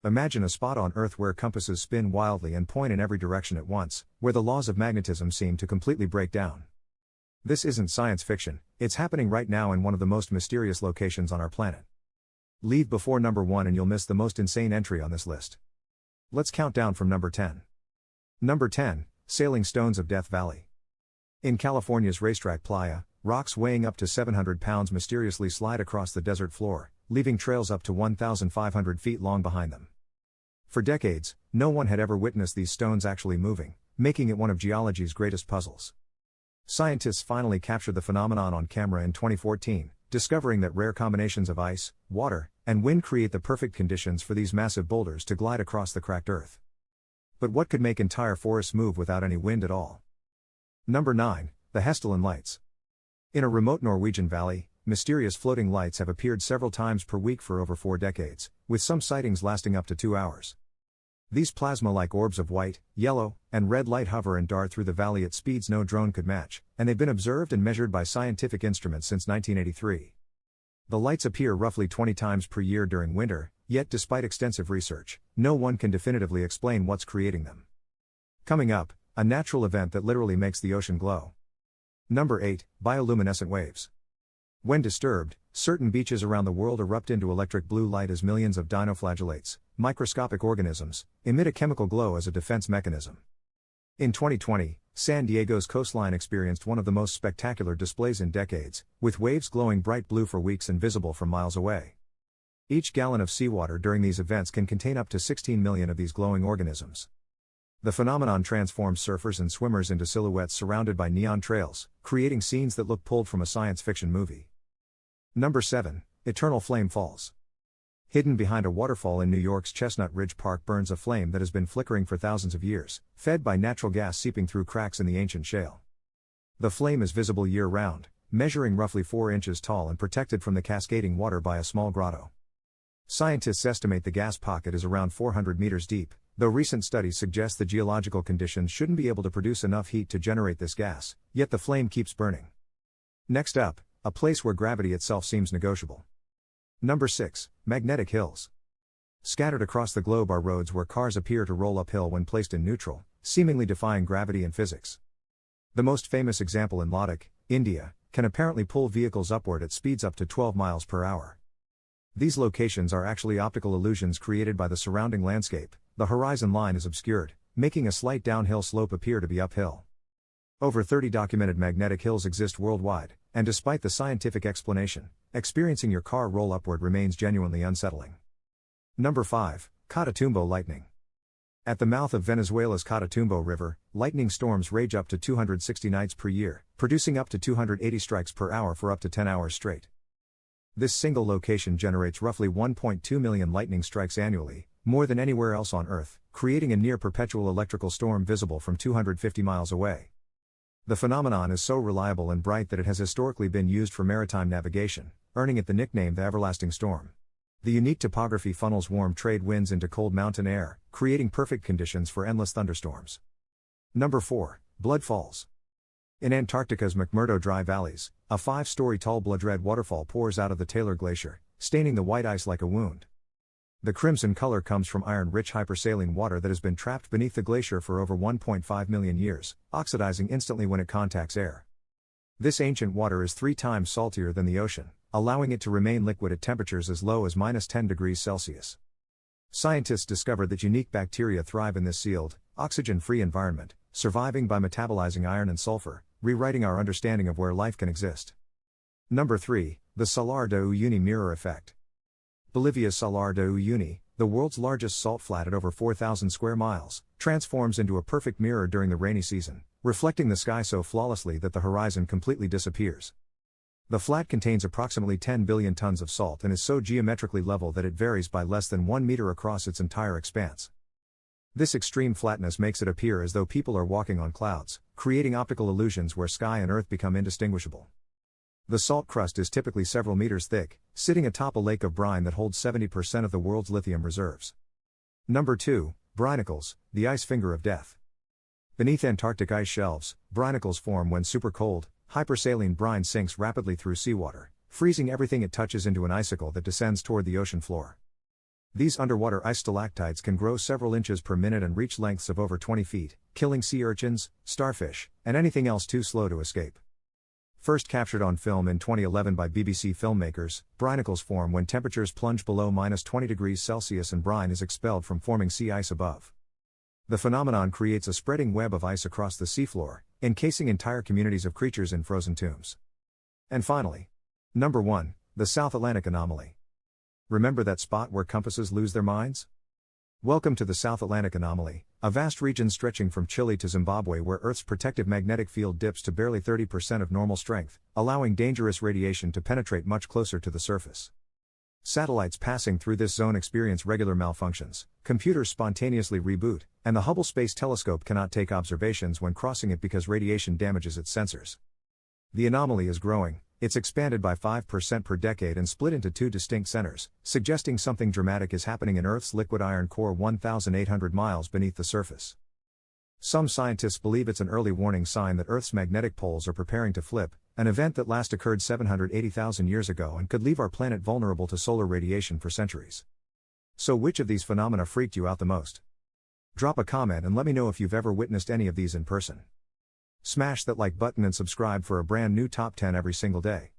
Imagine a spot on Earth where compasses spin wildly and point in every direction at once, where the laws of magnetism seem to completely break down. This isn't science fiction, it's happening right now in one of the most mysterious locations on our planet. Leave before number 1 and you'll miss the most insane entry on this list. Let's count down from number 10. Number 10, Sailing Stones of Death Valley. In California's racetrack Playa, rocks weighing up to 700 pounds mysteriously slide across the desert floor, leaving trails up to 1,500 feet long behind them. For decades, no one had ever witnessed these stones actually moving, making it one of geology's greatest puzzles. Scientists finally captured the phenomenon on camera in 2014, discovering that rare combinations of ice, water, and wind create the perfect conditions for these massive boulders to glide across the cracked earth. But what could make entire forests move without any wind at all? Number 9, the Hessdalen Lights. In a remote Norwegian valley, mysterious floating lights have appeared several times per week for over 4 decades, with some sightings lasting up to 2 hours. These plasma-like orbs of white, yellow, and red light hover and dart through the valley at speeds no drone could match, and they've been observed and measured by scientific instruments since 1983. The lights appear roughly 20 times per year during winter, yet despite extensive research, no one can definitively explain what's creating them. Coming up, a natural event that literally makes the ocean glow. Number 8, bioluminescent waves. When disturbed, certain beaches around the world erupt into electric blue light as millions of dinoflagellates, microscopic organisms, emit a chemical glow as a defense mechanism. In 2020, San Diego's coastline experienced one of the most spectacular displays in decades, with waves glowing bright blue for weeks and visible from miles away. Each gallon of seawater during these events can contain up to 16 million of these glowing organisms. The phenomenon transforms surfers and swimmers into silhouettes surrounded by neon trails, creating scenes that look pulled from a science fiction movie. Number 7, Eternal Flame Falls. Hidden behind a waterfall in New York's Chestnut Ridge Park burns a flame that has been flickering for thousands of years, fed by natural gas seeping through cracks in the ancient shale. The flame is visible year-round, measuring roughly 4 inches tall and protected from the cascading water by a small grotto. Scientists estimate the gas pocket is around 400 meters deep, though recent studies suggest the geological conditions shouldn't be able to produce enough heat to generate this gas, yet the flame keeps burning. Next up, a place where gravity itself seems negotiable. Number 6, Magnetic Hills. Scattered across the globe are roads where cars appear to roll uphill when placed in neutral, seemingly defying gravity and physics. The most famous example in Ladakh, India, can apparently pull vehicles upward at speeds up to 12 miles per hour. These locations are actually optical illusions created by the surrounding landscape. The horizon line is obscured, making a slight downhill slope appear to be uphill. Over 30 documented magnetic hills exist worldwide, and despite the scientific explanation, experiencing your car roll upward remains genuinely unsettling. Number 5, Catatumbo Lightning. At the mouth of Venezuela's Catatumbo River, lightning storms rage up to 260 nights per year, producing up to 280 strikes per hour for up to 10 hours straight. This single location generates roughly 1.2 million lightning strikes annually, more than anywhere else on Earth, creating a near-perpetual electrical storm visible from 250 miles away. The phenomenon is so reliable and bright that it has historically been used for maritime navigation, earning it the nickname the Everlasting Storm. The unique topography funnels warm trade winds into cold mountain air, creating perfect conditions for endless thunderstorms. Number 4, Blood Falls. In Antarctica's McMurdo Dry Valleys, a 5-story tall blood-red waterfall pours out of the Taylor Glacier, staining the white ice like a wound. The crimson color comes from iron-rich hypersaline water that has been trapped beneath the glacier for over 1.5 million years, oxidizing instantly when it contacts air. This ancient water is 3 times saltier than the ocean, allowing it to remain liquid at temperatures as low as -10 degrees Celsius. Scientists discovered that unique bacteria thrive in this sealed, oxygen-free environment, surviving by metabolizing iron and sulfur, rewriting our understanding of where life can exist. Number 3, the Salar de Uyuni Mirror Effect. Bolivia's Salar de Uyuni, the world's largest salt flat at over 4,000 square miles, transforms into a perfect mirror during the rainy season, reflecting the sky so flawlessly that the horizon completely disappears. The flat contains approximately 10 billion tons of salt and is so geometrically level that it varies by less than 1 meter across its entire expanse. This extreme flatness makes it appear as though people are walking on clouds, creating optical illusions where sky and earth become indistinguishable. The salt crust is typically several meters thick, sitting atop a lake of brine that holds 70% of the world's lithium reserves. Number 2, Brinicles, the ice finger of death. Beneath Antarctic ice shelves, brinicles form when supercold, hypersaline brine sinks rapidly through seawater, freezing everything it touches into an icicle that descends toward the ocean floor. These underwater ice stalactites can grow several inches per minute and reach lengths of over 20 feet, killing sea urchins, starfish, and anything else too slow to escape. First captured on film in 2011 by BBC filmmakers, brinicles form when temperatures plunge below -20 degrees Celsius and brine is expelled from forming sea ice above. The phenomenon creates a spreading web of ice across the seafloor, encasing entire communities of creatures in frozen tombs. And finally, number 1, the South Atlantic anomaly. Remember that spot where compasses lose their minds? Welcome to the South Atlantic anomaly, a vast region stretching from Chile to Zimbabwe where Earth's protective magnetic field dips to barely 30% of normal strength, allowing dangerous radiation to penetrate much closer to the surface. Satellites passing through this zone experience regular malfunctions, computers spontaneously reboot, and the Hubble Space Telescope cannot take observations when crossing it because radiation damages its sensors. The anomaly is growing. It's expanded by 5% per decade and split into 2 distinct centers, suggesting something dramatic is happening in Earth's liquid iron core 1,800 miles beneath the surface. Some scientists believe it's an early warning sign that Earth's magnetic poles are preparing to flip, an event that last occurred 780,000 years ago and could leave our planet vulnerable to solar radiation for centuries. So which of these phenomena freaked you out the most? Drop a comment and let me know if you've ever witnessed any of these in person. Smash that like button and subscribe for a brand new top 10 every single day.